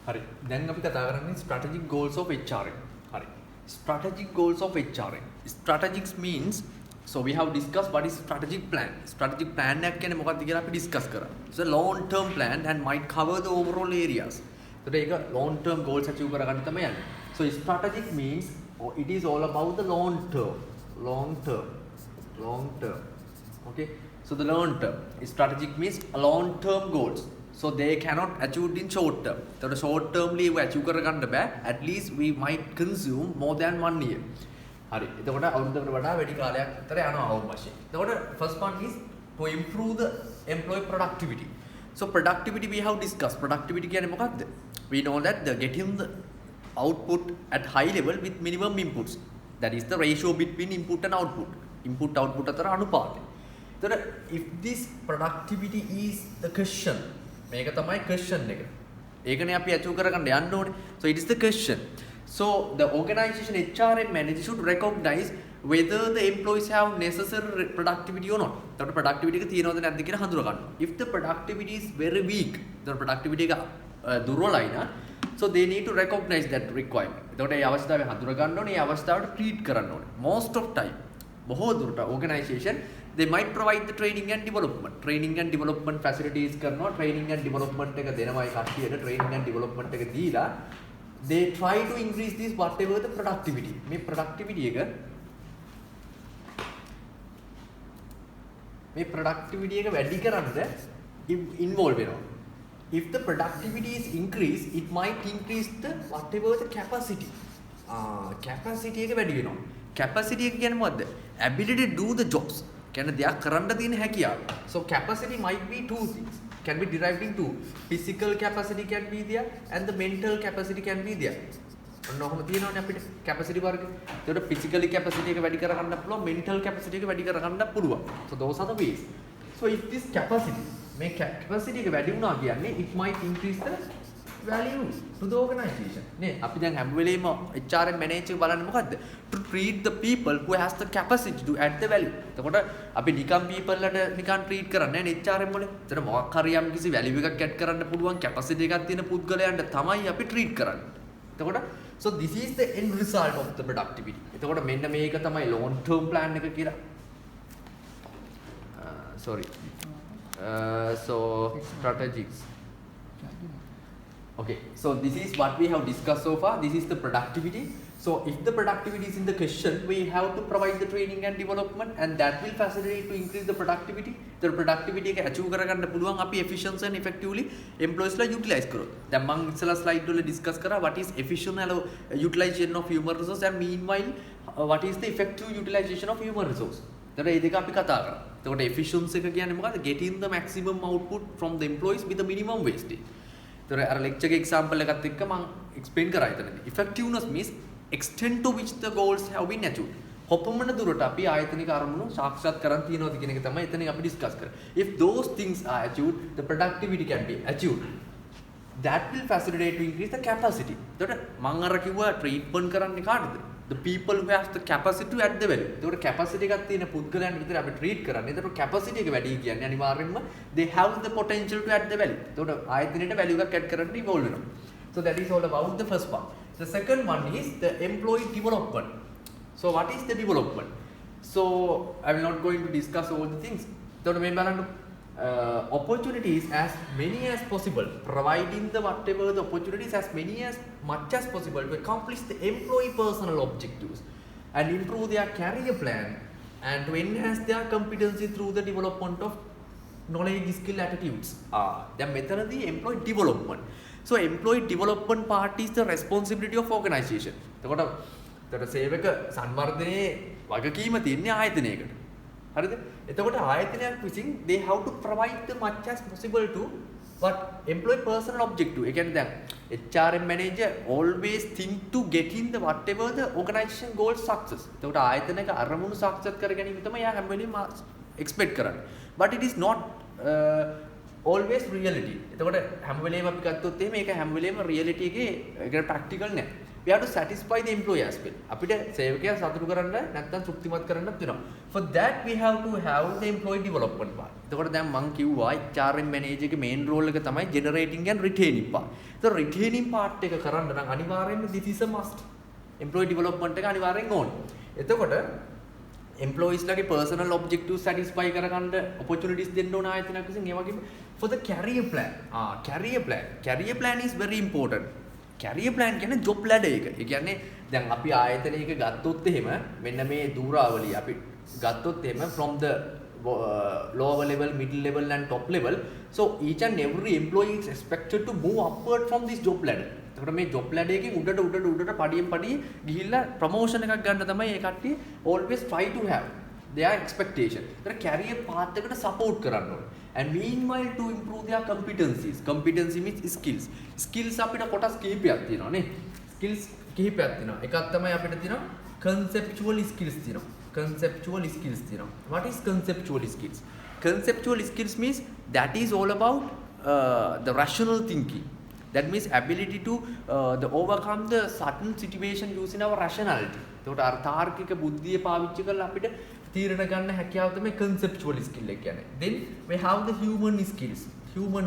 හරි. දැන් අපි කතා කරන්නේ strategic goals of HRM. හරි. Strategic goals of HRM. Strategics means so we have discussed what is strategic plan. Strategic plan එකක් කියන්නේ මොකක්ද කියලා අපි discuss කරා. It's a long term plan and might cover the overall areas. So ඒක long term goals achieve කරගන්න තමයි යන්නේ. So strategic means it is all about the long term. Long term. Okay. So the long term. Strategic means long term goals. So they cannot achieve in short term. So the short termly we achieve කරගන්න බෑ. At least we might consume more than 1 year. හරි. එතකොට අවුරුද්දකට වඩා වැඩි කාලයක් විතර යනවා අවුරුදු වශයෙන්. එතකොට first one is to improve the employee productivity. So productivity we have discussed. Productivity කියන්නේ මොකක්ද? We know that the getting the output at high level with minimum inputs. That is the ratio between input and output. Input output අතර අනුපාතය. එතකොට if this productivity is the question, මේක තමයි question එක. ඒකනේ අපි achieve කරගන්න යන්න ඕනේ. So it is the question. So the organization HRM manager should recognize whether the employees have necessary productivity or not. එතකොට productivity එක තියෙනවද නැද්ද කියලා හඳුනා ගන්න. If the productivity is very weak, the productivity එක දුර්වලයි නම් so they need to recognize that requirement. එතකොට ඒ අවස්ථාවේ හඳුනා ගන්න ඕනේ, ඒ අවස්ථාවට treat කරන්න ඕනේ. Most of time බොහෝ දුරට organization they might provide the training and development facilities කරනවා, training and development එක දෙනවා ඒ කට්ටියට, training and development එක දීලා they try to increase this whatever the productivity. මේ productivity එක වැඩි කරන්න involve වෙනවා. If the productivity is increased, it might increase the whatever the capacity. Capacity එක වැඩි වෙනවා. Capacity එක කියන්නේ මොකද්ද? Ability to do the jobs. කියන්නේ දෙයක් කරන්න තියෙන හැකියාව. So capacity might be two things. Can be derived in two. Physical capacity can be there and the mental capacity can be there. ඔන්න ඔහොම තියෙනවනේ අපිට capacity වර්ග. ඒකට physically capacity එක වැඩි කරගන්න පුළුවන්, mental capacity එක වැඩි කරගන්න පුළුවන්. So those are the ways. So if this capacity මේ capacity එක වැඩි වුණා කියන්නේ it might increase the value to the organization. නේ අපි දැන් හැම වෙලේම HRM manager බලන්නේ මොකද්ද? To treat the people who has the capacity to add the value. එතකොට අපි නිකම් people ලට නිකන් treat කරන්නේ නැහැ HRM වල. එතන මොකක් හරි යම් කිසි value එකක් add කරන්න පුළුවන් capacity එකක් තියෙන පුද්ගලයන්ට තමයි අපි treat කරන්නේ. එතකොට so this is the end result of the productivity. එතකොට මෙන්න මේක තමයි long term plan එක කියලා. So strategics. Okay, so this is what we have discussed so far. This is the productivity. So if the productivity is in the question, we have to provide the training and development, and that will facilitate to increase the productivity. The productivity එක achieve කරගන්න පුළුවන් අපි efficiently and effectively employees ලා utilize කරොත්. දැන් මම ඉස්සලා slide වල discuss කරා what is efficient utilization of human resource and meanwhile what is the effective utilization of human resource. එතකොට මේ දෙක අපි කතා කරා. එතකොට efficiency එක කියන්නේ මොකද්ද? Getting the maximum output from the employees with the minimum wastage. So our lecture example එකත් එක්ක මම explain කරා එතනදී. Effectiveness means extent to which the goals have been achieved. කොපමණ දුරට අපි ආයතනික අරමුණු සාක්ෂාත් කරන් තියනවද කියන එක තමයි එතනින් අපි discuss කරා. If those things are achieved, the productivity can be achieved. That will facilitate to increase the capacity. එතකොට මම අර කිව්වා treatment කරන්නේ කාටද? The people who have the capacity to add the value. එතකොට capacity එකක් තියෙන පුද්ගලයන් විතර අපි treat කරන්නේ. එතකොට capacity එක වැඩි කියන්නේ අනිවාර්යෙන්ම they have the potential to add the value. එතකොට ආයතනයේ value එකක් add කරන්න involve වෙනවා. So that is all about the first part. The second one is the employee development. So what is the development? So I will not going to discuss all the things. එතකොට මේ බලන්න opportunities as many as possible, providing the whatever the opportunities as many as much as possible to accomplish the employee personal objectives and improve their career plan and to enhance their competency through the development of knowledge, skill, attitudes. Then methodology employee development. So employee development part is the responsibility of organization. එතකොට සේවක සංවර්ධනයේ වගකීම තියෙන්නේ ආයතනයකට. හරිද? එතකොට ආයතනයක් විසින් they have to provide the much as possible to what employee personal objective. ඒ කියන්නේ දැන් HRM manager always think to get in the whatever the organization goals success. එතකොට ආයතනයක අරමුණු සාක්ෂාත් කර ගැනීම තමයි යා හැම වෙලෙම expect කරන්නේ. But it is not always reality. එතකොට හැම වෙලෙම අපි ගත්තොත් එහෙම ඒක හැම වෙලෙම reality එකේ ඒක practical නෑ. We we have to satisfy the employee as well. අපිට සේවකයා සතුටු කරන්න නැත්නම් තෘප්තිමත් කරන්නත් වෙනවා. For that we have to have the employee development part. එතකොට දැන් මම කිව්වා HRM manager එකේ main role එක තමයි generating and retaining part. The retaining part එක කරන්න නම් අනිවාර්යයෙන්ම this is a must. employee development එක අනිවාර්යෙන් ඕනේ. එතකොට employees ලගේ personal objectives satisfy කරගන්න opportunities දෙන්න ඕන ආයතනයක් විසින් ඒ වගේම for the career plan. career plan is very important. career plan කියන්නේ job ladder එක. ඒ කියන්නේ දැන් අපි ආයතනයක ගත්තොත් එහෙම මෙන්න මේ දූරාවලිය අපි ගත්තොත් එහෙම from the lower level, middle level and top level. So each and every employee is expected to move upward from this job ladder. එතකොට මේ job ladder එකෙන් උඩට පඩියෙන් පඩිය ගිහිල්ලා promotion එකක් ගන්න තමයි ඒ කට්ටිය always try to have their expectation. ඒතර career path එකට support කරන්න ඕනේ. And meanwhile to improve their competencies. Competency means skills. Skills අපිට කොටස් කිහිපයක් තියෙනවා නේ. Skills කිහිපයක් තියෙනවා. එකක් තමයි අපිට තියෙනවා conceptual skills තියෙනවා. Conceptual skills තියෙනවා. What is conceptual skills? Conceptual skills means that is all about the rational thinking. That means ability to the overcome the certain situation using our rationality. එතකොට අර තාර්කික බුද්ධිය පාවිච්චි කරලා අපිට තීරණ ගන්න හැකියාව තමයි conceptual skill එක කියන්නේ. Then we have the human skills. Human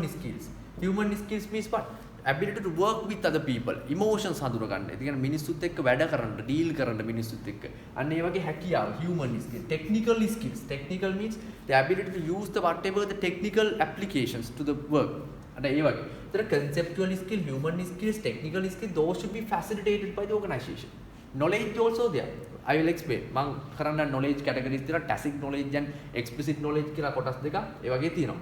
skills means what? Ability to work with other people. Emotions හඳුනා ගන්න. ඒ කියන්නේ මිනිස්සුත් එක්ක වැඩ කරන්න, deal කරන්න මිනිස්සුත් එක්ක. අන්න ඒ වගේ හැකියාව human skill. Technical skills. Technical means the ability to use the whatever the technical applications to the work. අන්න ඒ වගේ. ඒතර conceptual skill, human skills, technical skills, those should be facilitated by the organization. Knowledge also there. I will explain. මම කරන්න knowledge categories තියෙනවා tacit knowledge and explicit knowledge කියලා කොටස් දෙකක් ඒ වගේ තියෙනවා.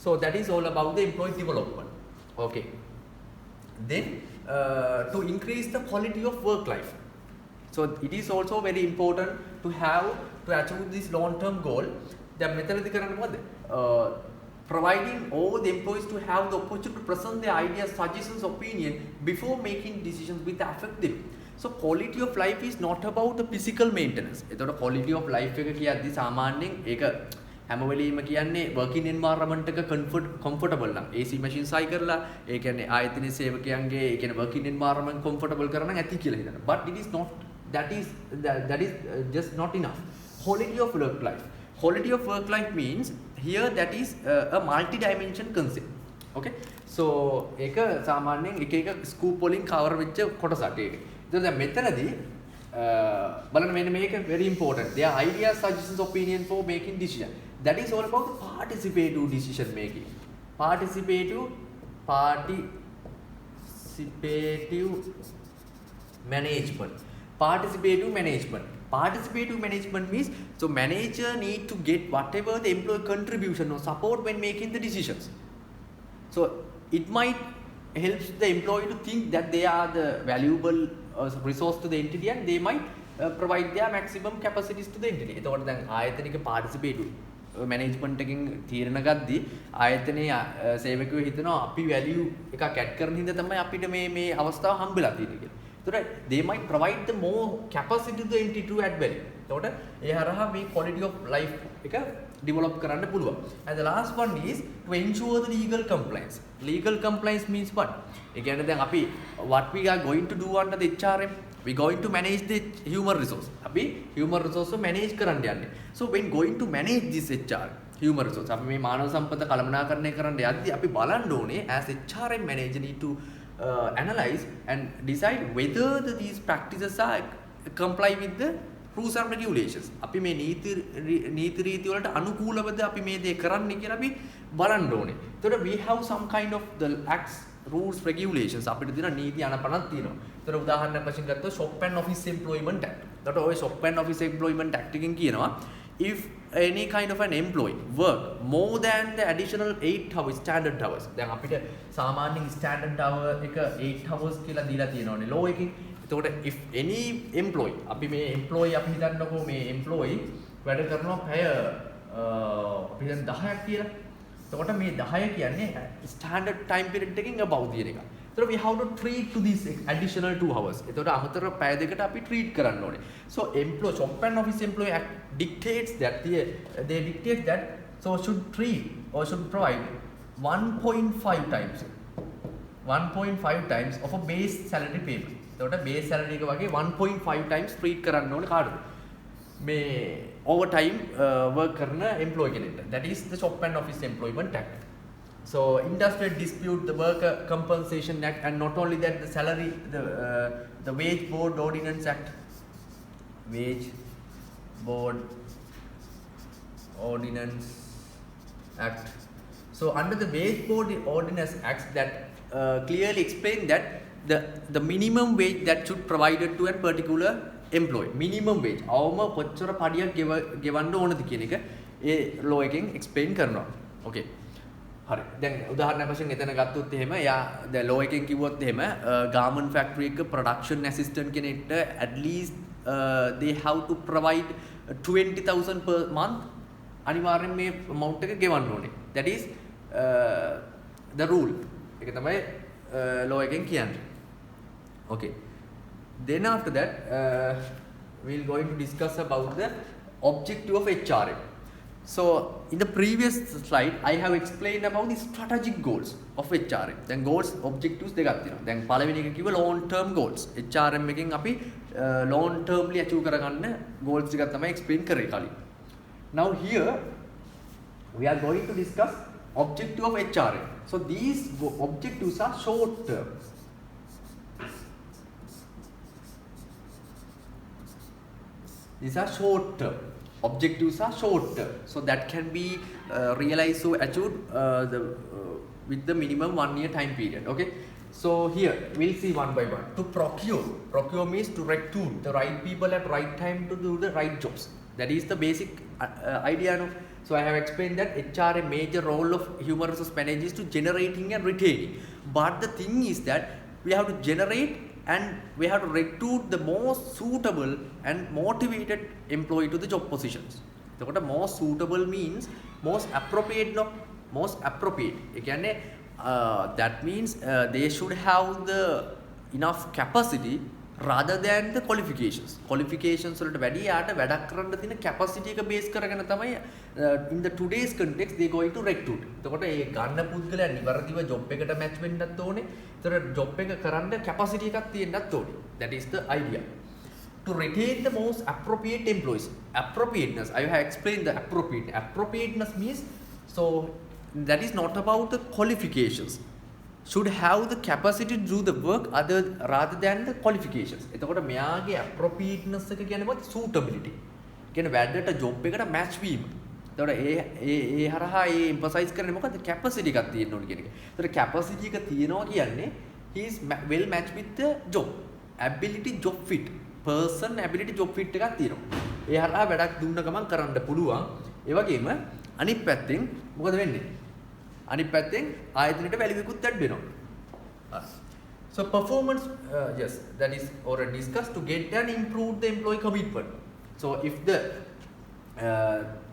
So that is all about the employee development. Okay. Then to increase the quality of work life. So it is also very important to achieve this long term goal. දැන් මෙතනදී කරන්නේ මොකද? Providing all the employees to have the opportunity to present their ideas, suggestions, opinion before making decisions with affect them. So quality of life is not about the physical maintenance. එතකොට quality of life එක කියද්දි සාමාන්‍යයෙන් ඒක හැම වෙලෙම කියන්නේ working environment එක comfortable නම් AC machines අයි කරලා ඒ කියන්නේ ආයතනයේ සේවකයන්ගේ ඒ කියන්නේ working environment comfortable කරන ඇති කියලා හිතනවා. But it is not that is just not enough. Quality of work life. Quality of work life means here that is a multi-dimension concept. Okay. So ඒක සාමාන්‍යයෙන් එක scoop වලින් cover වෙච්ච කොටසක් ඒක. ඉතින් දැන් මෙතනදී බලන්න මෙන්න මේක very important. Their ideas, suggestions, opinion for making decision. That is all about participative decision making. Participative management. Participative management means so manager need to get whatever the employee contribution or support when making the decisions. So it might helps the employee to think that they are the valuable resource to the entity and they might provide their maximum capacities to the entity. එතකොට දැන් ආයතනික participative management එකකින් තීරණ ගද්දී ආයතනයේ සේවකයෝ හිතනවා අපි value එකක් add කරන හින්දා තමයි අපිට මේ අවස්ථාව හම්බෙලා තියෙන්නේ කියලා. එතකොට they might provide the more capacity to the entity to add value. එතකොට ඒ හරහා මේ quality of life එක develop කරන්න පුළුවන්. And the last one is to ensure the legal compliance. Legal compliance means what? ඒ කියන්නේ දැන් අපි what we are going to do under the HRM, we going to manage the human resource. අපි human resource manage කරන්න යන්නේ. So when going to manage this HR human resource අපි මේ මානව සම්පත කළමනාකරණය කරන්න යද්දී අපි බලන්න ඕනේ as HRM manager need to analyze and decide whether these practices are comply with the rules and regulations. අපි මේ නීති රීති වලට අනුකූලවද අපි මේ දේ කරන්නේ කියලා අපි බලන්න ඕනේ. එතකොට we have some kind of the acts, rules, regulations අපිට තියෙන නීති අනපනක් තියෙනවා. එතකොට උදාහරණයක් වශයෙන් ගත්තොත් shop and office employment act. එතකොට ඔය shop and office employment act එකෙන් කියනවා if any kind of an employee work more than the additional 8 hours standard hours. දැන් අපිට සාමාන්‍යයෙන් standard hour එක 8 hours කියලා දීලා තියෙනවානේ law එකෙන්. එතකොට if any employee අපි මේ employee අපි හිතන්නකෝ මේ employee වැඩ කරනවා පැය අපි දැන් 10ක් කියලා. එතකොට මේ 10 කියන්නේ standard time period එකකින් above තියෙන එක. එතකොට we have to treat to this additional 2 hours. එතකොට අමතර පැය දෙකට අපි treat කරන්න ඕනේ. So employee shop and office employee act dictates that they dictate that so should treat or should provide 1.5 times of a base salary payment. එතකොට base salary එක වගේ 1.5 times treat කරන්න ඕනේ කාටද? මේ overtime work කරන employee කෙනෙක්ට. That is the Shop and Office Employment Act. So Industrial Dispute, the Worker Compensation Act, and not only that, the salary, the Wage Board Ordinance Act. Wage Board Ordinance Act. So under the Wage Board Ordinance Act, that clearly explain that the minimum wage that should provided to a particular employee. Minimum wage. අවම කොච්චර පඩියක් ගෙවන්න ඕනද කියන එක ඒ law එකෙන් explain කරනවා. Okay. හරි. දැන් උදාහරණයක් වශයෙන් එතන ගත්තොත් එහෙම යා දැන් law එකෙන් කිව්වොත් එහෙම garment factory එක production assistant කෙනෙක්ට at least they have to provide 20,000 per month අනිවාර්යෙන් මේ amount එක ගෙවන්න ඕනේ. That is the rule. ඒක තමයි law එකෙන් කියන්නේ. Okay. Then after that we'll going to discuss about the objective of HRM. So in the previous slide I have explained about the strategic goals of HRM. Then goals objectives දෙකක් තියෙනවා. දැන් පළවෙනි එක කිව්ව long term goals. HRM එකෙන් අපි long termly achieve කරගන්න goals ටිකක් තමයි explain කරේ කලින්. Now here we are going to discuss objective of HRM. So these objectives are short term. These are short term. Objectives are short term. So that can be realized, so achieved with the minimum 1 year time period. Okay. So here we'll see one by one. To procure means to recruit the right people at right time to do the right jobs. That is the basic idea. No? So I have explained that HR, a major role of human resource managers is to generating and retaining. But the thing is that we have to generate and we have to recruit the most suitable and motivated employee to the job positions. So what most suitable means most appropriate, no? Most appropriate. Again, that means they should have the enough capacity rather than the qualifications. Qualifications වලට වැඩි යාට වැඩක් කරන්න තියෙන capacity එක base කරගෙන තමයි in the today's context they going to recruit. එතකොට ඒ ගන්න පුද්ගලයා නිවැරදිව job එකට match වෙන්නත් ඕනේ. ඒතර job එක කරන්න capacity එකක් තියෙන්නත් ඕනේ. That is the idea. To retain the most appropriate employees. Appropriateness, I have explained the appropriate. Appropriateness means, so that is not about the qualifications. Should have the capacity to do the work rather than the qualifications. එතකොට මෙයාගේ appropriateness එක කියන්නේ මොකද? Suitability. කියන්නේ වැඩට job එකට match වීම. එතකොට ඒ හරහා ඒ emphasize කරන්නේ මොකද්ද? capacity එකක් තියෙන්න ඕනේ කියන එක. එතකොට capacity එක තියෙනවා කියන්නේ he is well matched with the job. Ability job fit. Person ability job fit එකක් තියෙනවා. ඒ හරහා වැඩක් දුන්න ගමන් කරන්න පුළුවන්. ඒ වගේම අනිත් පැත්තෙන් මොකද වෙන්නේ? අනිත් පැත්තෙන් ආයතනයට වැලියු එකකුත් ඇඩ් වෙනවා. So performance, yes, that is already discussed to get and improve the employee commitment. So if the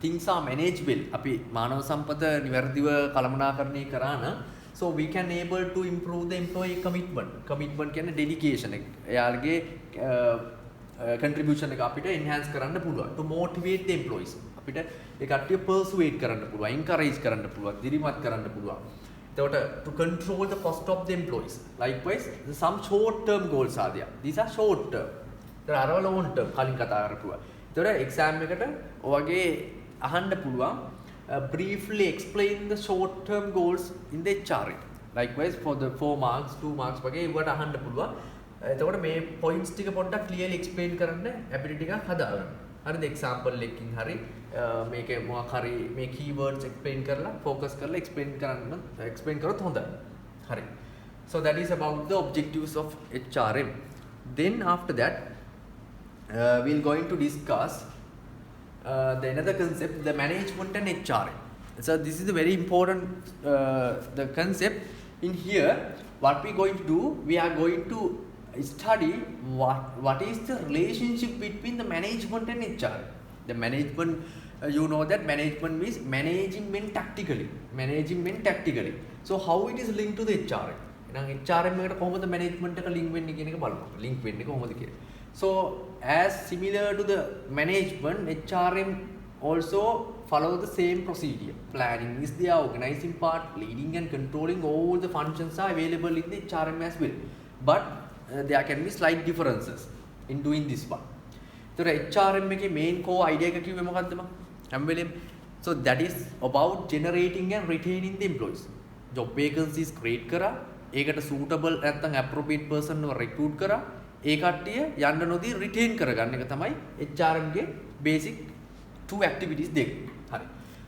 things are manageable, අපි මානව සම්පත නිවැරදිව කළමනාකරණය කරා නම්, so we can able to improve the employee commitment. Commitment කියන්නේ dedication එක. එයාලගේ contribution එක අපිට enhance කරන්න පුළුවන්. To motivate the employees. අපිට ඒ කට්ටිය persuade කරන්න පුළුවන්, encourage කරන්න පුළුවන්, දිරිමත් කරන්න පුළුවන්. එතකොට to control the cost of the employees. Likewise, some short term goals are there. These are short term. ඒතර අරව long term කලින් කතා කරපුවා. ඒතර exam එකට ඔයගේ අහන්න පුළුවන් briefly explain the short term goals in the HRM. Likewise for the 4 marks, 2 marks වගේ ඒවට අහන්න පුළුවන්. එතකොට මේ points ටික පොඩ්ඩක් clearly explain කරන්න ability එකක් හදාගන්න. හරිද? example එකකින් හරි මේකේ මොකක් හරි මේ keywords explain කරලා focus කරලා explain කරොත් හොඳයි. හරි. So that is about the objectives of HRM. Then after that we'll going to discuss the another concept, the management and HRM. So this is a very important the concept. In here what we going to do, we are going to study what is the relationship between the management and HR. The management, you know that management means managing men tactically. So how it is linked to the HRM? එහෙනම් HRM එකට කොහොමද management එක link වෙන්නේ කියන එක බලමු. link වෙන්නේ කොහොමද කියලා. So as similar to the management, HRM also follow the same procedure. Planning is the organizing part, leading and controlling all the functions are available in the HRM as well. But there can be slight differences in doing this one. So HRM එකේ main core idea එක කිව්වේ මොකද්ද මම හැම වෙලෙම so that is about generating and retaining the employees. Job vacancies create කරා ඒකට suitable නැත්නම් appropriate person ව recruit කරා ඒ කට්ටිය යන්න නොදී retain කරගන්න එක තමයි HRM ගේ basic two activities දෙක. හරි.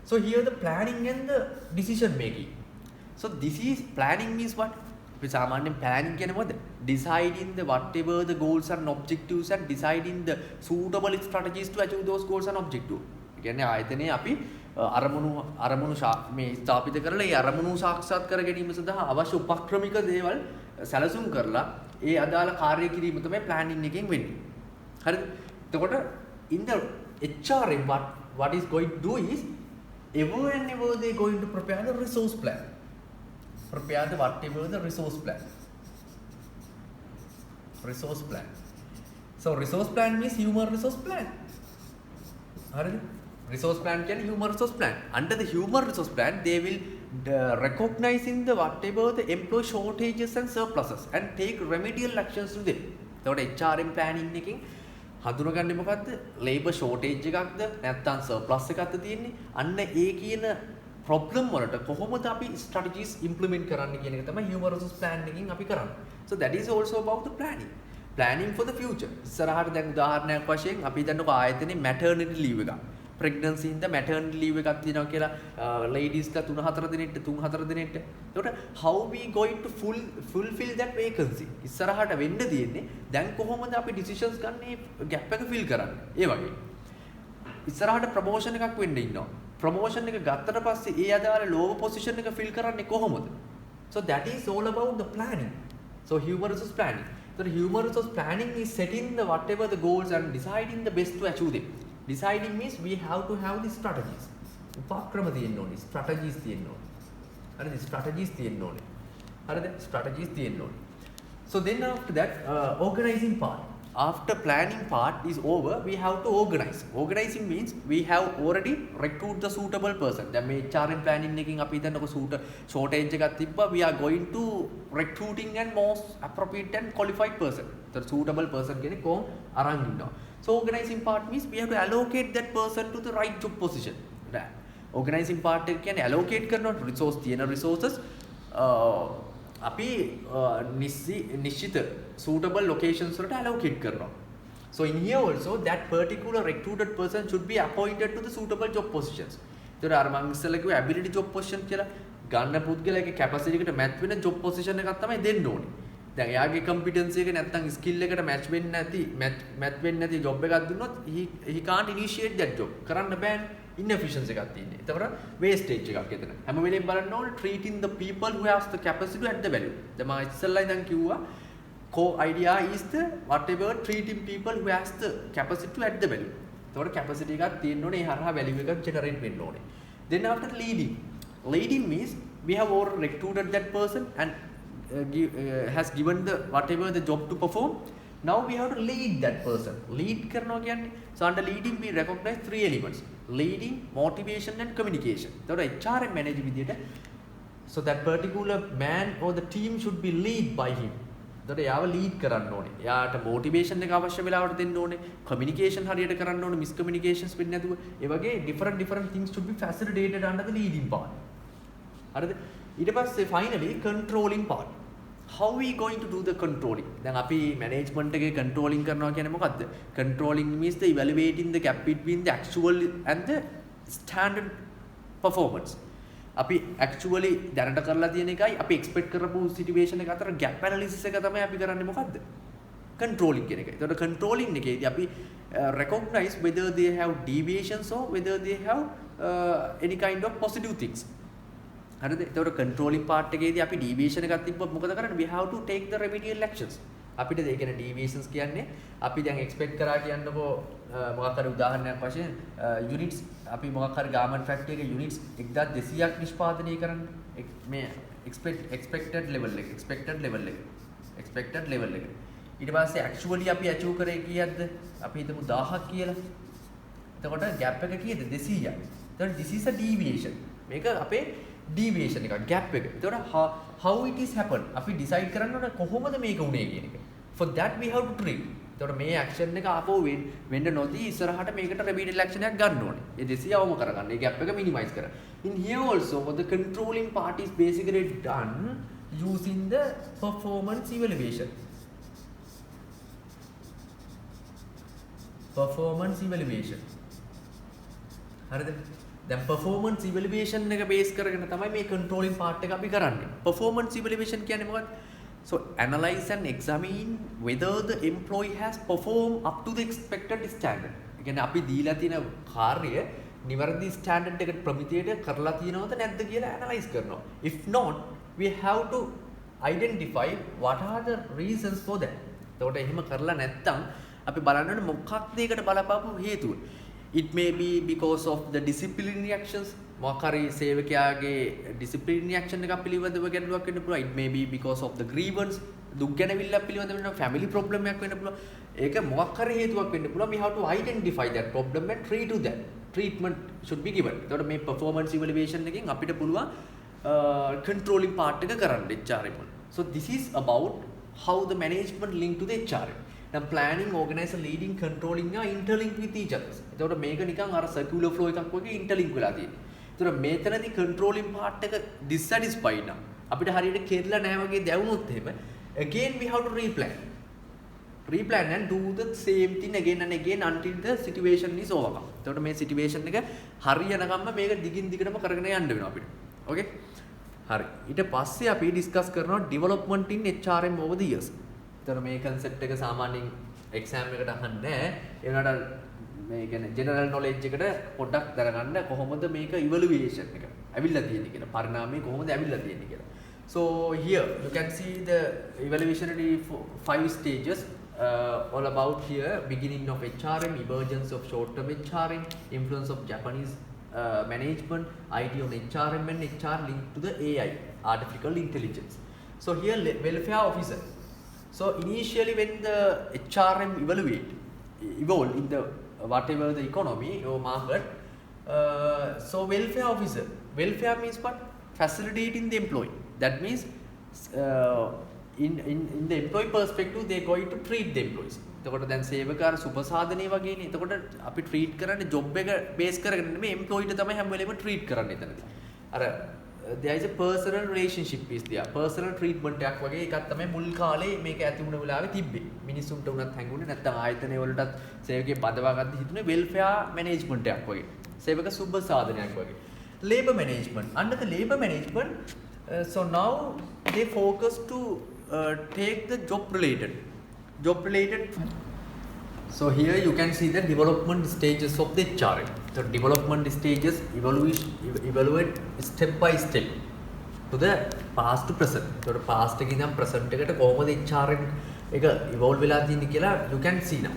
So here the planning and the decision making. So this is planning means what? අපි සාමාන්‍යයෙන් planning කියන්නේ මොකද? Deciding the whatever the goals and objectives and deciding the suitable strategies to achieve those goals and objectives. ඒ කියන්නේ ආයතනයේ අපි අරමුණු මේ ස්ථාපිත කරලා ඒ අරමුණු සාක්ෂාත් කර ගැනීම සඳහා අවශ්‍ය උපක්‍රමික දේවල් සැලසුම් කරලා ඒ අදාළ කාර්ය කිරීම තමයි planning එකෙන් වෙන්නේ. හරිද? එතකොට in the HRM what is going to do is ever and ever they going to prepare the resource plan. Prepare the whatever the resource plan. Resource plan. So resource plan means human resource plan. හරිද? Resource plan can human resource plan. Under the human resource plan, they will recognizing the whatever the employee shortages and surpluses and take remedial actions to them. එතකොට HRM planning එකකින් හඳුනගන්නේ මොකද්ද? labor shortage එකක්ද නැත්නම් surplus එකක්ද තියෙන්නේ? අන්න ඒ කියන problem වලට කොහොමද අපි strategies implement කරන්න කියන එක තමයි human resource plan එකකින් අපි කරන්නේ. So that is also about the planning. Planning for the future. ඉස්සරහට දැන් උදාහරණයක් වශයෙන් අපි දන්නකො ආයතනයේ maternity leave එකක්. pregnancy in the maternity leave එකක් තියෙනවා කියලා ladies ලා 3-4 දිනෙට. එතකොට how we going to fulfill that vacancy? ඉස්සරහට වෙන්න තියෙන්නේ දැන් කොහොමද අපි decisions ගන්න මේ gap එක fill කරන්නේ? ඒ වගේ. ඉස්සරහට promotion එකක් වෙන්න ඉන්නවා. promotion එක ගත්තට පස්සේ ඒ අදාළ lower position එක fill කරන්නේ කොහොමද? So that is all about the planning. So human resource planning. So the human resource planning is setting the whatever the goals and deciding the best to achieve them. Deciding means we have to have the strategies. උපක්‍රම තියෙන්න ඕනේ. strategies තියෙන්න ඕනේ. හරිද? strategies තියෙන්න ඕනේ. හරිද? strategies තියෙන්න ඕනේ. So then after that organizing part. After planning part is over, we have to organize. Organizing means we have already recruit the suitable person. දැන් මේ HRM planning එකකින් අපි හිතන්නකො shortage එකක් තිබ්බා. We are going to recruiting and most appropriate and qualified person. The suitable person කෙනෙක් කොහොම අරන් ඉන්නවා. So organizing part means we have to allocate that person to the right job position. Right. Organizing part එක කියන්නේ allocate කරනවා resource තියෙන resources අපි නිශ්චිත suitable locations වලට allocate කරනවා. So in here also that particular recruited person should be appointed to the suitable job positions. ඒතර අර මං ඉස්සෙල්ලා කිව්වා ability job position කියලා ගන්න පුද්ගලයාගේ capacity එකට match වෙන job position එකක් තමයි දෙන්න ඕනේ. දැන් එයාගේ competency එක නැත්නම් skill එකට match වෙන්නේ නැති job එකක් දුන්නොත් he can't initiate that job. කරන්න බෑනේ. inefficiency එකක් තියෙන්නේ. ඒතකොට wastage එකක් එතන. හැම වෙලේම බලන්න ඕනේ treating the people who has the capacity to add the value. දැන් මම ඉස්සෙල්ලා ඉඳන් කිව්වා core idea is the whatever treating people who has the capacity to add the value. ඒතකොට capacity එකක් තියෙන්න ඕනේ ඒ හරහා value එකක් generate වෙන්න ඕනේ. Then after leading. Leading means we have already recruited that person and has given the whatever the job to perform. Now we have to lead that person. Lead කරනවා කියන්නේ so under leading we recognize three elements. Leading, motivation and communication. එතකොට HRM manager විදියට so that particular man or the team should be lead by him. එතකොට යාව lead කරන්න ඕනේ. යාට motivation එක අවශ්‍ය වෙලාවට දෙන්න ඕනේ. communication හරියට කරන්න ඕනේ. miscommunications වෙන්නේ නැතුව. ඒ වගේ different things should be facilitated under the leading part. හරිද? ඊට පස්සේ finally controlling part. How we going to do the controlling? දැන් අපි management එකේ controlling කරනවා කියන්නේ මොකද්ද? Controlling means the evaluating the gap between the actual and the standard performance. අපි actually දැනට කරලා තියෙන එකයි අපි expect කරපු situation එක අතර gap analysis එක තමයි අපි කරන්නේ මොකද්ද? Controlling කියන එක. ඒතකොට controlling එකේදී අපි recognize whether they have deviations or whether they have any kind of positive things. හරිද? ඒතකොට controlling part එකේදී අපි deviation එකක් තිබ්බොත් මොකද කරන්නේ? We have to take the remedial actions. අපිට ඒ කියන්නේ deviations කියන්නේ අපි දැන් expect කරා කියන්නකෝ මොකක් හරි උදාහරණයක් වශයෙන් units අපි මොකක් හරි garment factory එකේ units 1200ක් නිෂ්පාදනය කරන්න මේ expected level එක ඊට පස්සේ actually අපි achieve කරේ කීයක්ද? අපි හිතමු 1000ක් කියලා. එතකොට gap එක කීයද? 200යි. එතකොට this is a deviation. මේක අපේ deviation එක gap එක. එතකොට how it is happen අපි decide කරන්න ඕන කොහොමද මේක උනේ කියන එක. For that we have to treat. එතකොට මේ action එක ආපහු වෙන්න නොදී ඉස්සරහට මේකට remedial action එකක් ගන්න ඕනේ. ඒ 200 අවම කරගන්න. ඒ gap එක minimize කරන්න. In here also the controlling part is basically done using the performance evaluation. Performance evaluation. හරිද? දැන් performance evaluation එක base කරගෙන තමයි මේ controlling part එක අපි කරන්නේ. Performance evaluation කියන්නේ මොකක්ද? So analyze and examine whether the employee has performed up to the expected standard. ඒ කියන්නේ අපි දීලා තියෙන කාර්යය නිවැරදි standard එකට ප්‍රමිතියට කරලා තියෙනවද නැද්ද කියලා analyze කරනවා. If not, we have to identify what are the reasons for that. එතකොට එහෙම කරලා නැත්නම් අපි බලන්න ඕනේ මොකක්ද ඒකට බලපාපු හේතුව. It may be because of the disciplinary actions. මොකක් හරි සේවකයාගේ disciplinary action එකක් පිළිබඳව ගැටලුවක් වෙන්න පුළුවන්. It may be because of the grievance. දුක් ගැනවිල්ලක් පිළිබඳව වෙන family problem එකක් වෙන්න පුළුවන්. ඒක මොකක් හරි හේතුවක් වෙන්න පුළුවන්. We have to identify that problem and treat to that. Treatment should be given. එතකොට මේ performance evaluation එකෙන් අපිට පුළුවන් controlling part එක කරන්න HRM. So this is about how the management link to the HRM. Now planning, organizing, leading, controlling are interlinked with each other. එතකොට මේක නිකන් අර circular flow එකක් වගේ interlink වෙලා තියෙනවා. එතකොට මේතනදී controlling part එක dissatisfied නම් අපිට හරියට කෙරලා නැහැ වගේ දැවුනොත් එහෙම again we have to replan and do the same thing again and again until the situation is overcome. එතකොට මේ situation එක හරියනකම්ම මේක දිගින් දිගටම කරගෙන යන්න වෙනවා අපිට. Okay? හරි. ඊට පස්සේ අපි discuss කරනවා development in HRM over the years. එතකොට මේ concept එක සාමාන්‍යයෙන් exam එකට අහන්නේ නැහැ. ඒ වුණාට මේ කියන්නේ general knowledge එකට පොඩ්ඩක් දැනගන්න කොහොමද මේක evaluation එක ඇවිල්ලා තියෙන්නේ කියලා. පරිණාමය කොහොමද ඇවිල්ලා තියෙන්නේ කියලා. So here you can see the evaluationary 5 stages all about here beginning of HRM, emergence of short-term HRM, influence of Japanese management, idea on HRM and HR linked to the AI, artificial intelligence. So here welfare officer. So initially when the HRM evolved in the whatever the economy or market, so welfare officer. Welfare means what? Facilitating the employee. That means in the employee perspective they are going to treat the employees. එතකොට දැන් සේවකාර සුපසාධනය වගේනේ. එතකොට අපි treat කරන්නේ job එක base කරගෙන නෙමෙයි එම්ප්ලොයිට තමයි හැම වෙලේම ට්‍රීට් කරන්නේ එතනදී. අර there is a personal relationship is there. Personal treatment එකක් වගේ එකක් තමයි මුල් කාලේ මේක ඇති වුණ වෙලාවේ තිබ්බේ. මිනිස්සුන්ට උනත් හැංගුනේ නැත්නම් ආයතනය වලටත් සේවකේ බඳවා ගන්න හිතුනේ welfare management එකක් වගේ. සේවක සුබසාධනයක් වගේ. Labor management. Under the labor management, so now they focus to take the job related. So here you can see the development stages of the HRM. The development stages evaluate step by step to the past to present. So the past එකේ ඉඳන් present එකට කොහොමද HRM එක evolve වෙලා තියෙන්නේ කියලා you can see now.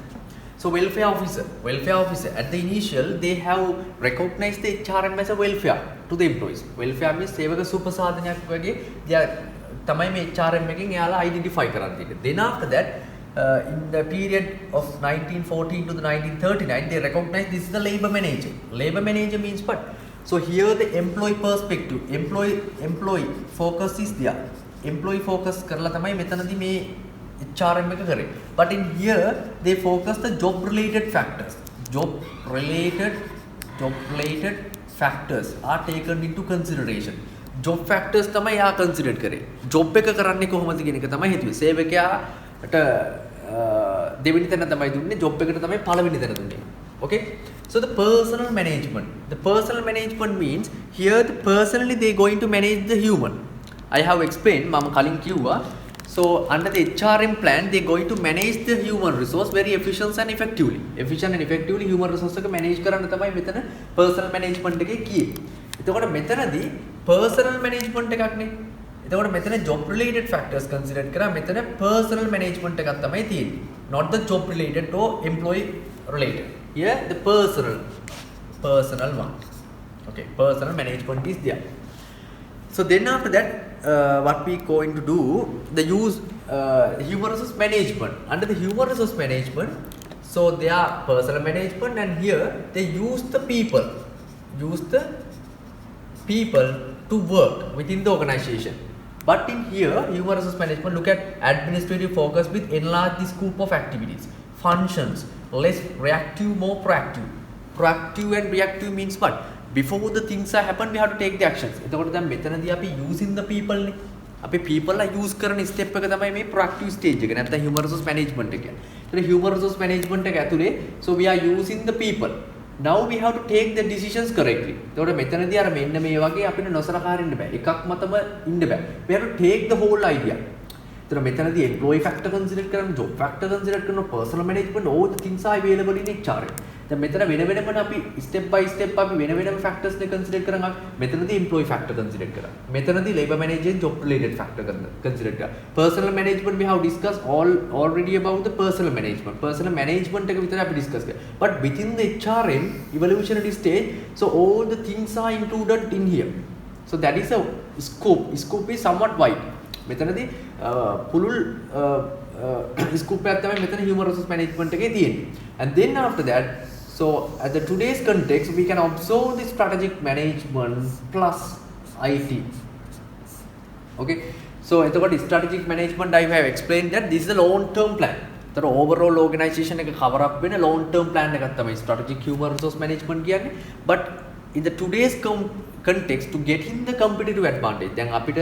So welfare officer at the initial they have recognized the HRM as a welfare to the employees. Welfare means සේවක සුපසාධනයක් වගේ තමයි මේ HRM එකෙන් එයාලා identify කරන් තියෙන්නේ. Then after that in the period of 1914 to the 1939 they recognize this is the labor manager. Labor manager means what? So here the employee perspective, employee focus is there. Employee focus කරලා තමයි මෙතනදී මේ HRM එක කරේ. But in here they focus the job related factors. Job related factors are taken into consideration. Job factors තමයි යා consider කරේ. Job එක කරන්නේ කොහොමද කියන එක තමයි හිතුවේ. සේවකයාට දෙවෙනි තැන තමයි දුන්නේ, job එකට තමයි පළවෙනි තැන දුන්නේ. Okay? So the personal management means here personally they going to manage the human. I have explained මම කලින් කිව්වා. So under the HRM plan they going to manage the human resource very efficient and effectively. Efficient and effectively human resource එක manage කරන්න තමයි මෙතන personal management එකේ කියේ. එතකොට මෙතනදී personal management එකක්නේ. එතකොට මෙතන job related factors consider කරා මෙතන personal management එකක් තමයි තියෙන්නේ. Not the job related or employee related. Here the personal one. Okay, personal management is there. So then after that what we going to do, the use human resource management. Under the human resource management, so they are personal management and here they use the people to work within the organization. But in here, human resource management look at administrative focus with enlarge the scope of activities, functions, less reactive, more proactive. Proactive and reactive means what? Before the things are happen, we have to take the actions. එතකොට දැන් මෙතනදී අපි using the people නේ. අපි people ලා use කරන step එක තමයි මේ proactive stage එක. නැත්නම් human resource management එක කියන්නේ. ඒතර human resource management එක ඇතුලේ so we are using the people. Now we have to take the decisions correctly. එතකොට මෙතනදී අර මෙන්න මේ වගේ අපිට නොසලකා හරින්න බෑ. එකක් මතම ඉන්න බෑ. We have to take the whole idea. එතකොට මෙතනදී employee factor consider කරන, job factor consider කරන, personal management, all the things are available in HR. දැන් මෙතන වෙන වෙනම අපි step by step අපි වෙන වෙනම factors නේ consider කරනවා. මෙතනදී employee factor consider කරා. මෙතනදී labor manager job related factor consider කරා. Personal management we have discussed already about the personal management. Personal management එක විතර අපි discuss කරා. But within the HRM evolutionary stage, so all the things are included in here. So that is a scope. Scope is somewhat wide. මෙතනදී පුළුල් scope එකක් තමයි මෙතන human resource management එකේ තියෙන්නේ. And then after that, so at the today's context, we can observe the strategic management plus IT. Okay. So එතකොට strategic management I have explained that this is a long term plan. So overall organization එක cover up වෙන long term plan එකක් තමයි strategic human resource management කියන්නේ. But in the today's context to get in the competitive advantage, දැන් අපිට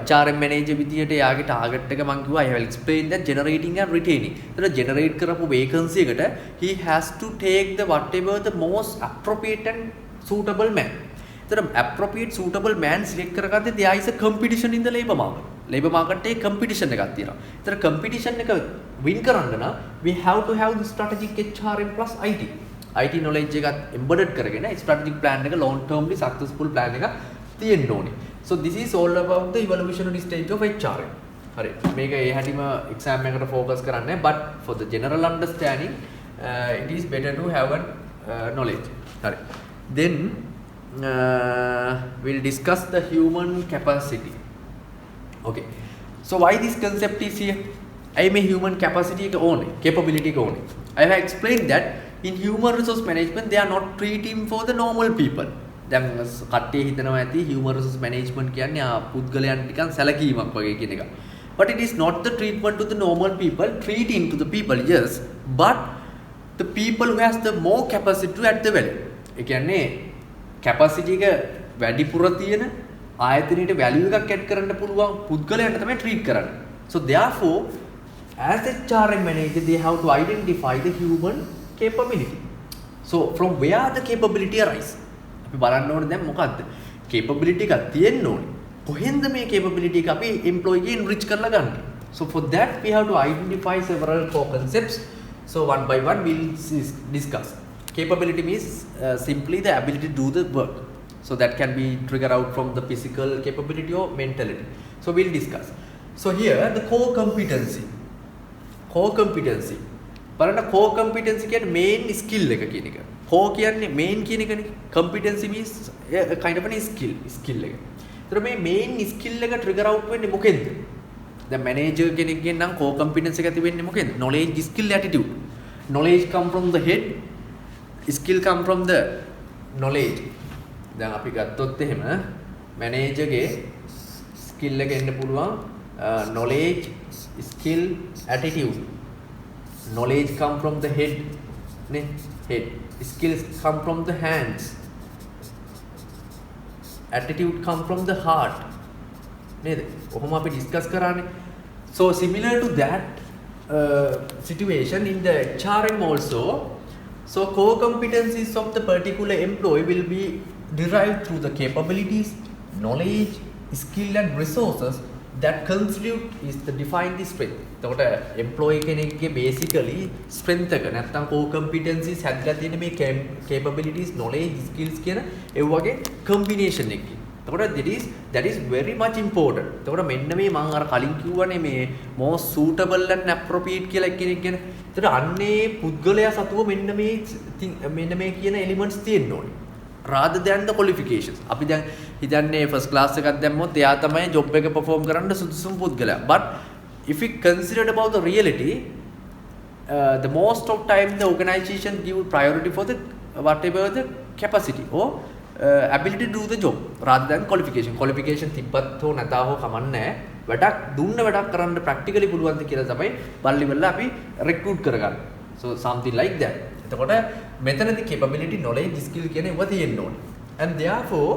HRM manager විදියට යාගේ target එක මම කිව්වා I have explained that generating and retaining. ඒතර generate කරපු vacancy එකට he has to take the whatever the most appropriate and suitable man. ඒතර appropriate suitable man select කරගත්තේ there is a competition in the labor market. labor market එකේ competition එකක් තියෙනවා. ඒතර competition එක win කරන්න නම් we have to have the strategic HRM plus IT. IT knowledge එකත් embedded කරගෙන strategic plan එක long termly successful plan එක තියෙන්න ඕනේ. So this is all about the evolutionary stage of HRM. හරි. මේක ඒ හැටිම exam එකකට focus කරන්නේ but for the general understanding it is better to have a knowledge. හරි. Then we'll discuss the human capacity. Okay. So why this concept is here? I mean human capacity එක ඕනේ, capability එක ඕනේ. I have explained that in human resource management they are not treating for the normal people. දැන් කට්ටිය හිතනවා ඇති human resource management කියන්නේ පුද්ගලයන් ටිකන් සැලකීමක් වගේ කියන එක. But it is not the treatment to the normal people, treating to the people, yes, but the people who has the more capacity to add the value. ඒ කියන්නේ capacity එක වැඩිපුර තියෙන ආයතනයේ value එකක් add කරන්න පුළුවන් පුද්ගලයන්ට තමයි treat කරන්නේ. So therefore as a HRM manager they have to identify the human capability. So from where the capability arise? අපි බලන්න ඕනේ දැන් මොකද්ද? capability එකක් තියෙන්න ඕනේ. කොහෙන්ද මේ capability එක අපි employee ගේ enrich කරලා ගන්න? So for that we have to identify several core concepts. So one by one we'll discuss. Capability means simply the ability to do the work. So that can be triggered out from the physical capability or mentality. So we'll discuss. So here the core competency. Core competency. බලන්න core competency කියන්නේ main skill එක කියන එක. core කියන්නේ main කියන එකනේ. Competency means a kind of a skill එක. ඒතර මේ main skill එක trigger out වෙන්නේ මොකෙන්ද? දැන් manager කෙනෙක්ගෙන් නම් core competence එක ඇති වෙන්නේ මොකෙන්ද? Knowledge, skill, attitude. Knowledge come from the head, skill come from the knowledge. දැන් අපි ගත්තොත් එහෙම manager ගේ skill එක එන්න පුළුවන් knowledge, skill, attitude. Knowledge come from the head, ne? Head. Skills come from the hands. Attitude come from the heart. නේද? කොහොම අපි discuss කරානේ. So similar to that situation in the HRM also, so core competencies of the particular employee will be derived through the capabilities, knowledge, skill and resources that constitute is the define the strength. එතකොට employee කෙනෙක්ගේ basically strength එක නැත්නම් core competencies හැදලා තියෙන මේ capabilities, knowledge, skills කියන ඒ වගේ combination එකකින්. එතකොට that is very much important. එතකොට මෙන්න මේ මම අර කලින් කිව්වනේ මේ most suitable and appropriate කියලා කෙනෙක් ගැන. එතකොට අන්නේ පුද්ගලයා සතුව මෙන්න මේ කියන elements තියෙන්න ඕනේ. rather than the qualifications. අපි දැන් හිතන්නේ first class එකක් දැම්මොත් එයා තමයි job එක perform කරන්න සුදුසුම පුද්ගලයා. But if we considered about the reality, the most of time the organization give priority for the whatever the capacity or ability to do the job rather than qualification. Qualification තිබ්බත් හෝ නැතා හෝ කමන්නේ වැඩක් දුන්න වැඩක් කරන්න practically පුළුවන්ද කියලා තමයි බලලි වෙලා අපි recruit කරගන්න. So something like that. එතකොට මෙතනදී capability, knowledge, skill කියන ඒවා තියෙන්න ඕනේ. And therefore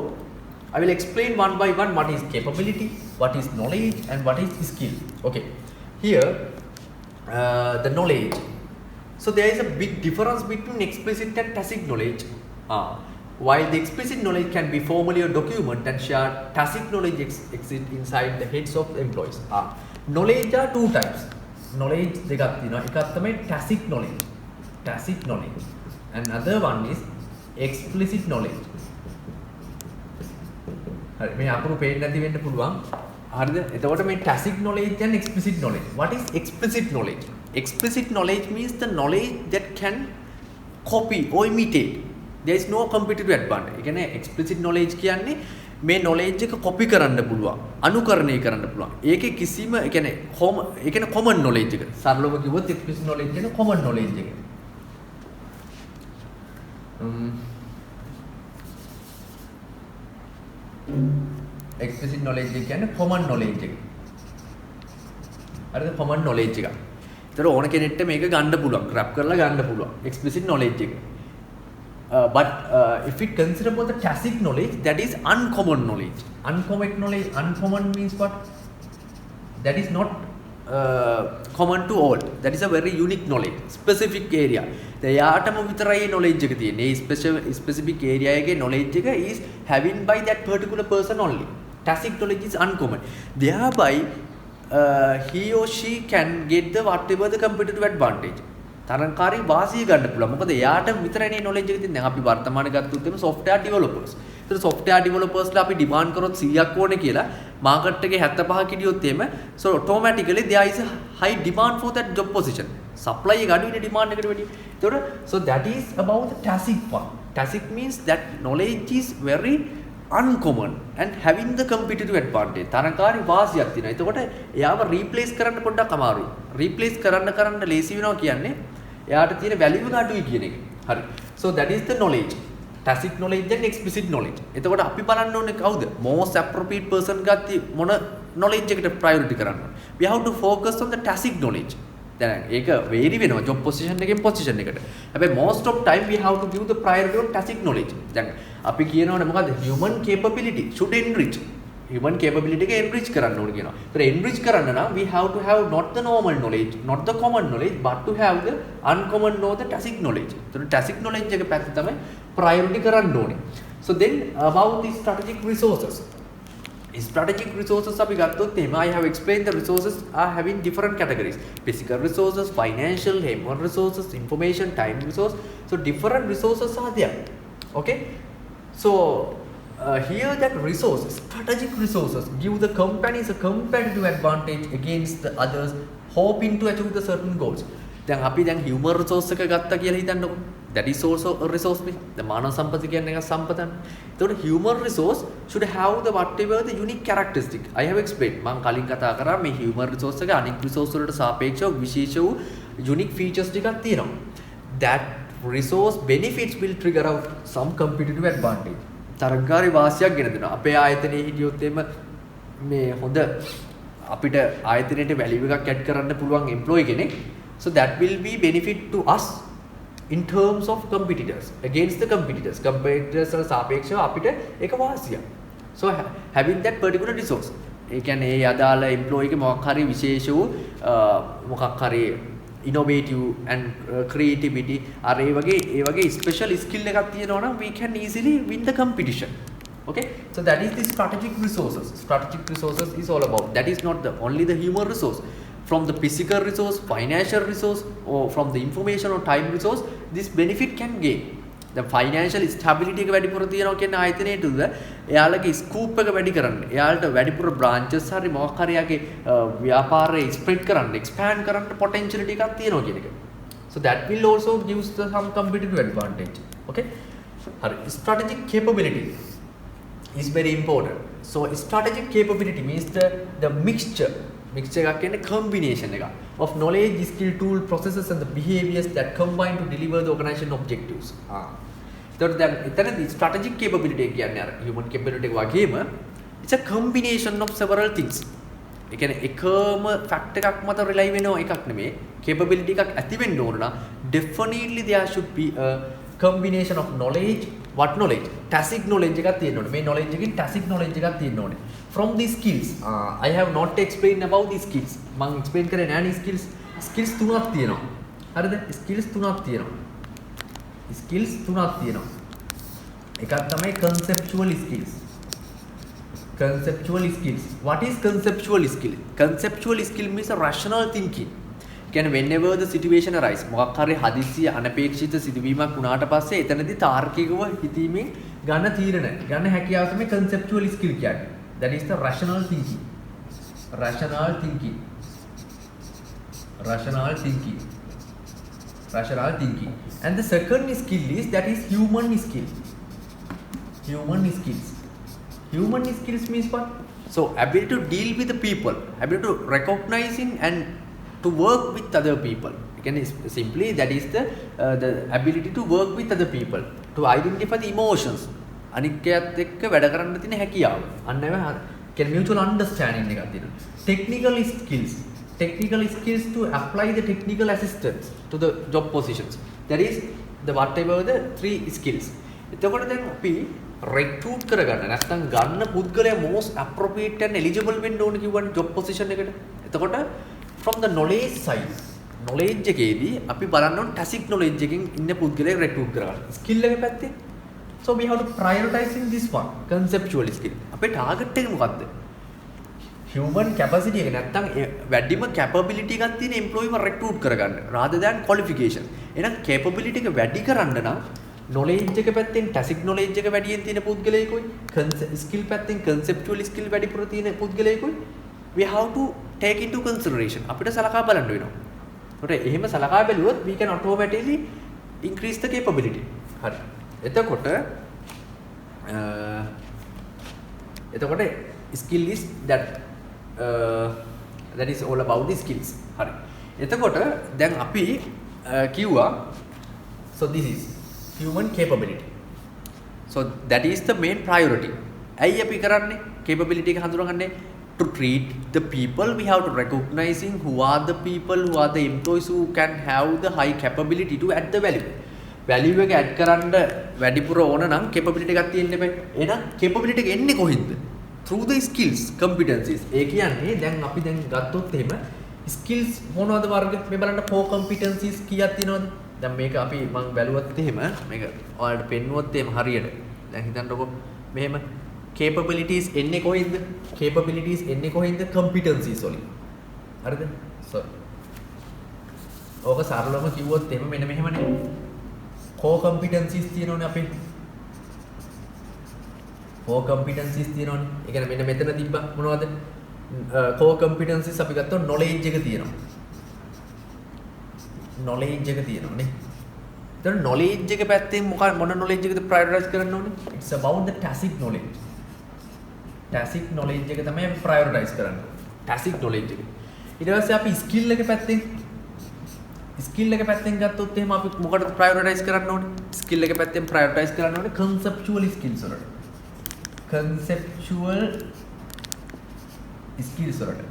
I will explain one by one what is capability, what is knowledge and what is skill. Okay. Here the knowledge. So there is a big difference between explicit and tacit knowledge. While the explicit knowledge can be formally a document and shared, tacit knowledge exists inside the heads of employees. Knowledge are two types. Knowledge දෙකක් තියෙනවා. එකක් තමයි tacit knowledge. Tacit knowledge. Another one is explicit knowledge. හරි මේ අකුරු පේන්න නැති වෙන්න පුළුවන්. හරිද? එතකොට මේ tacit knowledge and explicit knowledge. What is explicit knowledge? Explicit knowledge means the knowledge that can copy or imitate. There is no competitive advantage. ඒ කියන්නේ explicit knowledge කියන්නේ මේ knowledge එක copy කරන්න පුළුවන්, අනුකරණය කරන්න පුළුවන්. ඒකේ කිසිම ඒ කියන්නේ common knowledge එක. සරලව කිව්වොත් explicit knowledge කියන්නේ common knowledge එක. explicit knowledge එක කියන්නේ common knowledge එක. හරිද? common knowledge එක. ඒතර ඕන කෙනෙක්ට මේක ගන්න පුළුවන්, grab කරලා ගන්න පුළුවන් explicit knowledge එක. But if we consider about the tacit knowledge, that is uncommon knowledge. Uncommon means what? That is not common to all. That is a very unique knowledge, specific area. එයාටම විතරයි knowledge එක තියෙන්නේ. ඒ specific area එකේ knowledge එක is having by that particular person only. Tacit knowledge is uncommon. Thereby he or she can get the whatever the competitive advantage. තරංකාරී වාසිය ගන්න පුළුවන්. මොකද එයාට විතරයි knowledge එක තියෙන්නේ. දැන් අපි වර්තමානයේ ගත්තොත් එimhe software developers. ඒතර software developers ලා අපි demand කරොත් 100ක් ඕනේ කියලා market එකේ 75 කිඩියොත් එimhe so automatically there is a high demand for that job position. Supply එක අඩු වෙන demand එකට වැඩිය. ඒතර so that is about the tacit part. Tacit means that knowledge is very uncommon and having the competitive advantage. තරංකාරී වාසියක් තියෙනවා. එතකොට එයාව replace කරන්න පොඩ්ඩක් අමාරුයි. replace කරන්න ලේසි වෙනවා කියන්නේ එයාට තියෙන value එක අඩුයි කියන එක. හරි. So that is the knowledge. Tacit knowledge and explicit knowledge. එතකොට අපි බලන්න ඕනේ කවුද? most appropriate person ගත්ත මොන knowledge එකට priority කරන්න ඕනේ. We have to focus on the tacit knowledge. දැන් ඒක vary වෙනවා job position එකෙන් position එකට. හැබැයි most of time we have to give the priority on tacit knowledge. දැන් අපි කියනවනේ මොකද්ද? human capability should enrich. human capability එක enrich කරන්න ඕනේ කියනවා. ඒතර enrich කරන්න නම් we have to have not the normal knowledge, not the common knowledge, but to have the uncommon know the tacit knowledge. ඒතර tacit knowledge එක පැත්ත තමයි priority කරන්න ඕනේ. So then about the strategic resources. Strategic resources අපි ගත්තොත් එහෙම I have explained the resources are having different categories. Physical resources, financial, human resources, information, time resource. So different resources are there. Okay? So here that resources, strategic resources give the companies a competitive advantage against the others hoping to achieve the certain goals. දැන් අපි දැන් human resource එක ගත්තා කියලා හිතන්නකො. That is also a resource නේ. The මානව සම්පත කියන්නේ එක සම්පතක්. ඒතකොට human resource should have the whatever the unique characteristic. I have explained. මම කලින් කතා කරා මේ human resource එක අනෙක් resource වලට සාපේක්ෂව විශේෂ වූ unique features ටිකක් තියෙනවා. That resource benefits will trigger out some competitive advantage. තරංකාරී වාසියක් ගෙන දෙනවා. අපේ ආයතනයේ හිටියොත් එimhe මේ හොඳ අපිට ආයතනයේ value එකක් add කරන්න පුළුවන් employee කෙනෙක්. So that will be benefit to us in terms of competitors against the competitors. Competitors වල සාපේක්ෂව අපිට ඒක වාසියක්. So having that particular resource. ඒ කියන්නේ ඒ අදාළ employee එක මොකක් හරි විශේෂ වූ මොකක් හරි innovative and creativity අර ඒ වගේ special skill එකක් තියෙනවා නම් we can easily win the competition. Okay, so that is the strategic resources. Strategic resources is all about that is not the only the human resource. From the physical resource, financial resource, or from the information or time resource, this benefit can gain. The financial stability එක වැඩිපුර තියනවා කියන්නේ ආයතනයේද එයාලගේ scope එක වැඩි කරන්න. එයාලට වැඩිපුර branches හරි මොකක් හරි යගේ ව්‍යාපාරේ spread කරන්න, expand කරන්න potentiality එකක් තියෙනවා කියන එක. So that will also gives the some competitive advantage. Okay? හරි. Strategic capability is very important. So strategic capability means the mixture එකක් කියන්නේ combination එක of knowledge, skill, tool, processes and the behaviors that combine to deliver the organization objectives. එතකොට දැන් එතනදී strategic capability කියන්නේ අර human capability එක වගේම it's a combination of several things. ඒ කියන්නේ එකම fact එකක් මත rely වෙනව එකක් නෙමෙයි. capability එකක් ඇති වෙන්න ඕන නම් definitely there should be a combination of knowledge. What knowledge? Tacit knowledge එකක් තියෙන්න ඕනේ. මේ knowledge එකකින් tacit knowledge එකක් තියෙන්න ඕනේ. From these skills, I have not explained about these skills. මම explain කරේ නෑ නේ skills. Skills තුනක් තියෙනවා. හරිද? skills තුනක් තියෙනවා. skills තුනක් තියෙනවා. එකක් තමයි conceptual skills. Conceptual skills. What is conceptual skill? Conceptual skill means a rational thinking. කියන්නේ whenever the situation arise මොකක් හරි හදිසි අනපේක්ෂිත සිදුවීමක් වුණාට පස්සේ එතනදී තාර්කිකව හිතීමෙන් ගන්න තීරණ ගන්න හැකියාව තමයි conceptual skill කියන්නේ. That is the rational thinking. Rational thinking. Rational thinking. Rational thinking. And the second skill is that is human skill. Human skills. Human skills means what? So ability to deal with the people, ability to recognizing and to work with other people. Again, simply that is the ability to work with other people, to identify the emotions. අනික්කයත් එක්ක වැඩ කරන්න තියෙන හැකියාව. අන්න ඒවා කියන්නේ mutual understanding එකක් තියෙනවා. Technical skills. Technical skills to apply the technical assistance to the job positions. That is the whatever the three skills. එතකොට දැන් අපි recruit කරගන්න නැත්නම් ගන්න පුද්ගලයා most appropriate and eligible වෙන්න ඕන කිව්වනේ job position එකට. එතකොට from the knowledge side, knowledge එකේදී අපි බලන්න ඕන tacit knowledge එකකින් ඉන්න පුද්ගලයෙක් recruit කරගන්න. skill එක පැත්තේ. So we have to prioritizing this one, conceptual skill. අපේ target එක මොකද්ද? human capacity එක නැත්නම් වැඩිම capability එකක් තියෙන employee ව recruit කරගන්න rather than qualification. එහෙනම් capability එක වැඩි කරන්න නම් knowledge එක පැත්තෙන් tacit knowledge එක වැඩියෙන් තියෙන පුද්ගලයෙකුයි skill පැත්තෙන් conceptual skill වැඩිපුර තියෙන පුද්ගලයෙකුයි we have to take into consideration අපිට සලකා බලන්න වෙනවා. ඒකට එහෙම සලකා බැලුවොත් we can automatically increase the capability. හරි. එතකොට skill is that is all about the skills. හරි. එතකොට දැන් අපි කිව්වා so this is human capability. So that is the main priority. ඇයි අපි කරන්නේ capability එක හඳුනගන්නේ to treat the people we have to recognizing who are the people who are the employees who can have the high capability to add the value එක add කරන්න වැඩිපුර ඕන නම් capability එකක් තියෙන්න බෑ. එහෙනම් capability එක එන්නේ කොහෙන්ද? through the skills competencies. ඒ කියන්නේ දැන් අපි දැන් ගත්තොත් එහෙම skills මොනවද වර්ග මේ බලන්න core competencies කීයක් තියෙනවද? දැන් මේක අපි මම බැලුවත් එහෙම මේක ඔයාලට පෙන්නුවොත් එහෙම හරියට දැන් හිතන්නකො මෙහෙම capabilities එන්නේ කොහෙන්ද competencies වලින් හරිද sorry ඕක සරලවම කිව්වොත් එහෙම මෙන්න මෙහෙමනේ core competencies තියෙනවනේ අපේ core competencies තියෙනවනේ ඒ කියන්නේ මෙන්න මෙතන තිබ්බා මොනවද core competencies අපි ගත්තොත් knowledge එක තියෙනවා knowledge එක තියෙනවානේ. දැන් knowledge එක පැත්තෙන් මොන knowledge එකද prioritize කරන්න ඕනේ? It's about the tacit knowledge. Tacit knowledge එක තමයි අපි prioritize කරන්නේ. Tacit knowledge එක. ඊට පස්සේ අපි skill එක පැත්තෙන් ගත්තොත් එහෙම අපි මොකටද prioritize කරන්න ඕනේ? skill එක පැත්තෙන් prioritize කරන්න ඕනේ conceptual skills වලට. Conceptual skills වලට.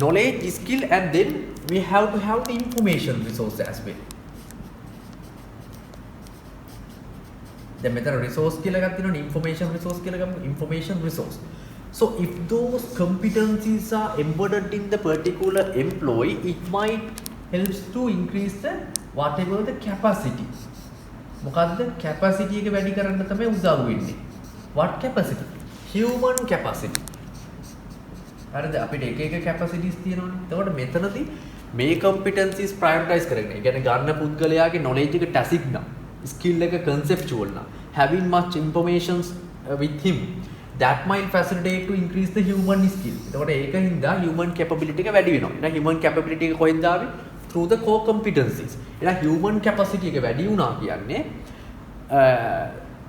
Knowledge, skill, and then we have to have the information resource as well. Then මෙතන resource කියලා එකක් තියෙනවනේ information resource කියලා ගමු information resource. So if those competencies are embedded in the particular employee, it might helps to increase the whatever the capacity. මොකද්ද capacity එක වැඩි කරන්න තමයි උදව් වෙන්නේ. What capacity? Human capacity. හරිද අපිට එක කැපැසිටිස් තියෙනවනේ. එතකොට මෙතනදී මේ competencies prioritize කරගෙන. ඒ කියන්නේ ගන්න පුද්ගලයාගේ knowledge එක tacit නම්, skill එක conceptual නම්, having much information with him that might facilitate to increase the human skill. එතකොට ඒකින්ද human capability එක වැඩි වෙනවා. එහෙනම් human capability එක කොහෙන්ද ආවේ? through the core competencies. එහෙනම් human capacity එක වැඩි වුණා කියන්නේ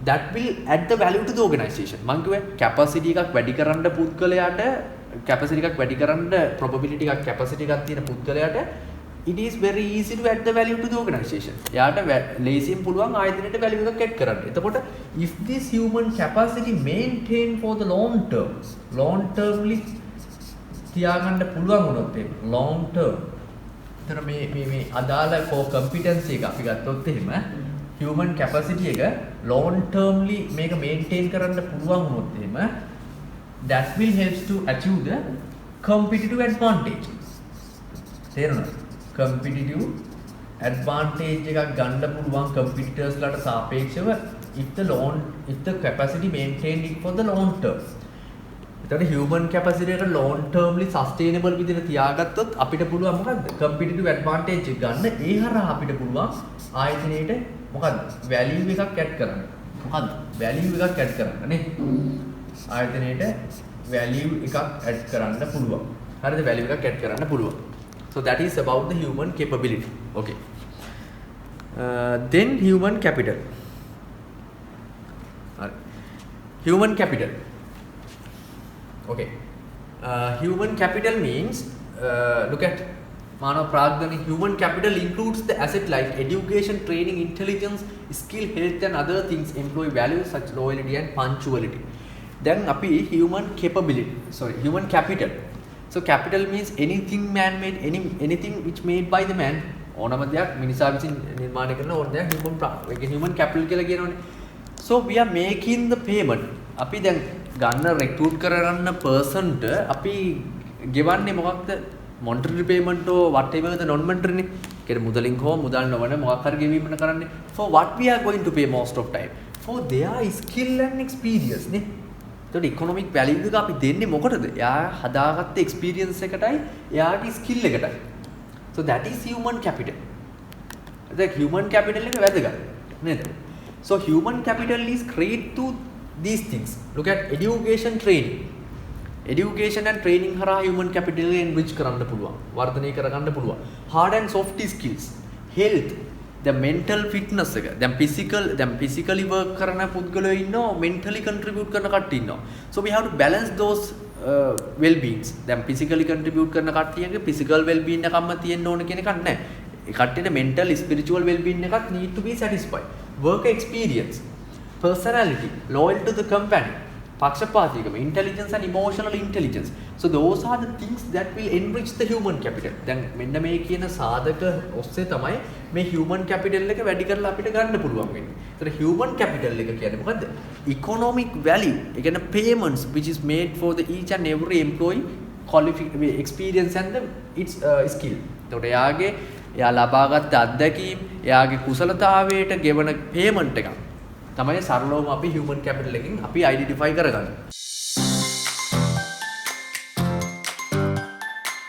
that will add the value to the organization. මං කිව්වේ capacity එකක් වැඩි කරන්න පුද්ගලයාට capacity එකක් වැඩි කරන්න probability එකක් capacity එකක් තියෙන පුද්ගලයාට it is very easy to add the value to the organization. එයාට ලේසියෙන් පුළුවන් ආයතනයට value එකක් add කරන්න. එතකොට if this human capacity maintain for the long termly තියාගන්න පුළුවන් වුණොත් long term. එතන මේ අදාළ core competency එක අපි ගත්තොත් එහෙම human capacity එක long termly මේක maintain කරන්න පුළුවන් වුණොත් එහෙම that will helps to achieve the competitive advantage. තේරුණාද? competitive advantage එකක් ගන්න පුළුවන් competitors ලාට සාපේක්ෂව if the capacity maintained it for the long term. එතකොට human capacity එක long termly sustainable විදිහට තියාගත්තොත් අපිට පුළුවන් මොකද්ද? competitive advantage එක ගන්න. ඒ හරහා අපිට පුළුවන් ආයතනයේට මොකද්ද? value එකක් add කරන්න. මොකද්ද? value එකක් add කරන්න නේ. ආයතනයේට value එකක් add කරන්න පුළුවන්. හරිද? value එකක් add කරන්න පුළුවන්. So that is about the human capability. Okay. Then human capital. Human capital. Okay. Human capital means look at Manav Pragdhani. Human capital includes the asset like education, training, intelligence, skill, health, and other things. Employee values such loyalty and punctuality. Then api human capital. So capital means anything man-made, anything which made by the man. ඕනම දෙයක් මිනිසා විසින් නිර්මාණය කරන ඕන දෙයක් human capital කියලා කියනවනේ. So we are making the payment. අපි දැන් ගන්න recruit කරගන්න person ට අපි ගෙවන්නේ මොකක්ද? monetary payment or whatever the non-monetary නේ. ඒකට මුදලින් හෝ මුදල් නොවන මොකක් හරි ගෙවීමකට කරන්නේ. For what we are going to pay most of time? For their skill and experience නේ. So economic value එක අපි දෙන්නේ මොකටද? එයා හදාගත්ත experience එකටයි එයාගේ skill එකටයි. So that is human capital. The human capital එක වැදගත් නේද? So human capital is created to these things. Look at education, training. Education and training හරහා human capital එක enrich කරන්න පුළුවන්. වර්ධනය කරගන්න පුළුවන්. Hard and soft skills, health, the mental fitness එක. දැන් physically work කරන පුද්ගලයෝ ඉන්නවා, mentally contribute කරන කට්ටිය ඉන්නවා. So we have to balance those well-beings. දැන් physically contribute කරන කට්ටියගේ physical well-being එකක්ම තියෙන්න ඕන කියන එකක් නැහැ. ඒ කට්ටියට mental, spiritual well-being එකක් need to be satisfied. Work experience, personality, loyal to the company, පක්ෂපාතීකම, intelligence and emotional intelligence. So those are the things that will enrich the human capital. දැන් මෙන්න මේ කියන සාධක ඔස්සේ තමයි මේ human capital එක වැඩි කරලා අපිට ගන්න පුළුවන් වෙන්නේ. ඒතර human capital එක කියන්නේ මොකද්ද? Economic value. ඒ කියන්නේ payments which is made for the each and every employee experience and its skill. ඒතකොට එයා ලබාගත් අත්දැකීම්, එයාගේ කුසලතාවයට ගෙවන payment එකක් තමයි සරලවම අපි human capital එකෙන් අපි identify කරගන්නේ.